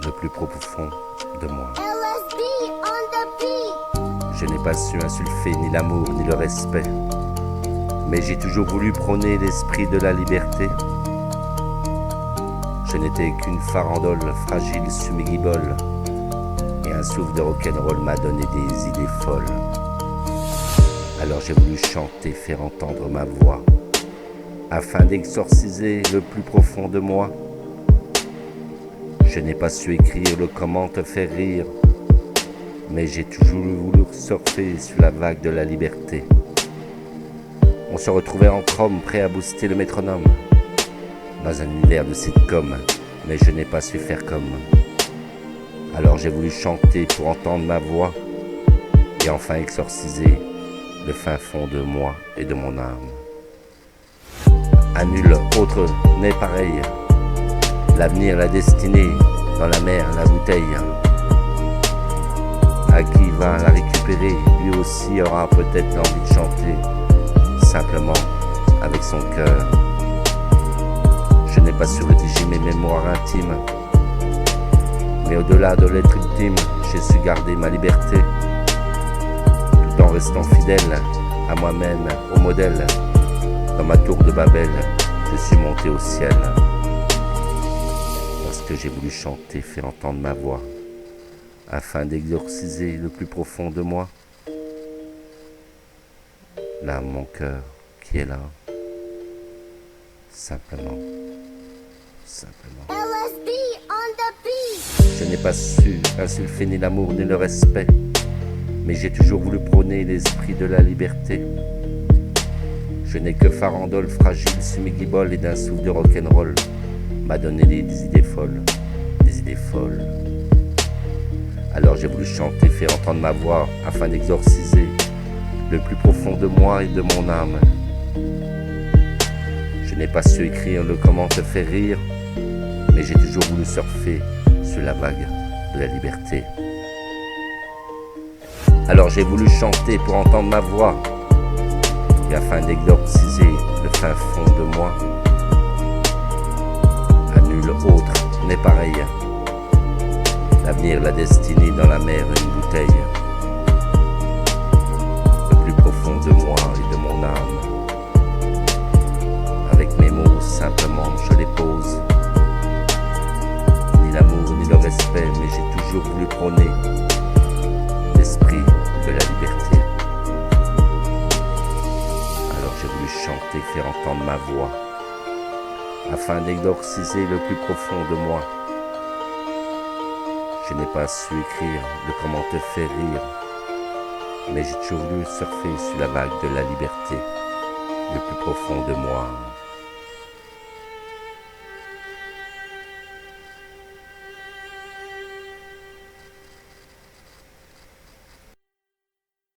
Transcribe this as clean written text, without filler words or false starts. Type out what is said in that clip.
le plus profond de moi. LSB on the beat. Je n'ai pas su insulfer ni l'amour ni le respect, mais j'ai toujours voulu prôner l'esprit de la liberté. Je n'étais qu'une farandole fragile sous mes guiboles, et un souffle de rock'n'roll m'a donné des idées folles. Alors j'ai voulu chanter, faire entendre ma voix, afin d'exorciser le plus profond de moi. Je n'ai pas su écrire le comment te faire rire, mais j'ai toujours voulu surfer sur la vague de la liberté. On se retrouvait en chrome, prêt à booster le métronome, dans un univers de sitcom, mais je n'ai pas su faire comme. Alors j'ai voulu chanter pour entendre ma voix, et enfin exorciser le fin fond de moi et de mon âme. À nul autre n'est pareil, l'avenir, la destinée, dans la mer, la bouteille. À qui va la récupérer, lui aussi aura peut-être l'envie de chanter, simplement avec son cœur. Je n'ai pas su rédiger mes mémoires intimes, mais au-delà de l'être ultime, j'ai su garder ma liberté, tout en restant fidèle à moi-même, au modèle. Dans ma tour de Babel, je suis monté au ciel, parce que j'ai voulu chanter, faire entendre ma voix, afin d'exorciser le plus profond de moi. Là, mon cœur qui est là, simplement. LSB on the beat. Je n'ai pas su insulfer ni l'amour ni le respect, mais j'ai toujours voulu prôner l'esprit de la liberté. Je n'ai que farandole fragile sous mes guiboles, et d'un souffle de rock'n'roll m'a donné des idées folles, des idées folles. Alors j'ai voulu chanter, faire entendre ma voix, afin d'exorciser le plus profond de moi et de mon âme. Je n'ai pas su écrire le comment te faire rire, mais j'ai toujours voulu surfer sur la vague de la liberté. Alors j'ai voulu chanter pour entendre ma voix, et afin d'exorciser le fin fond de moi. À nul autre n'est pareil, l'avenir, la destinée, dans la mer, une bouteille. Le plus profond de moi et de mon âme, avec mes mots simplement je les pose. Ni l'amour ni le respect, mais j'ai toujours voulu prôner l'esprit de la liberté. Alors j'ai voulu chanter, faire entendre ma voix, afin d'exorciser le plus profond de moi. Je n'ai pas su écrire le comment te faire rire, mais j'ai toujours voulu surfer sur la vague de la liberté, le plus profond de moi.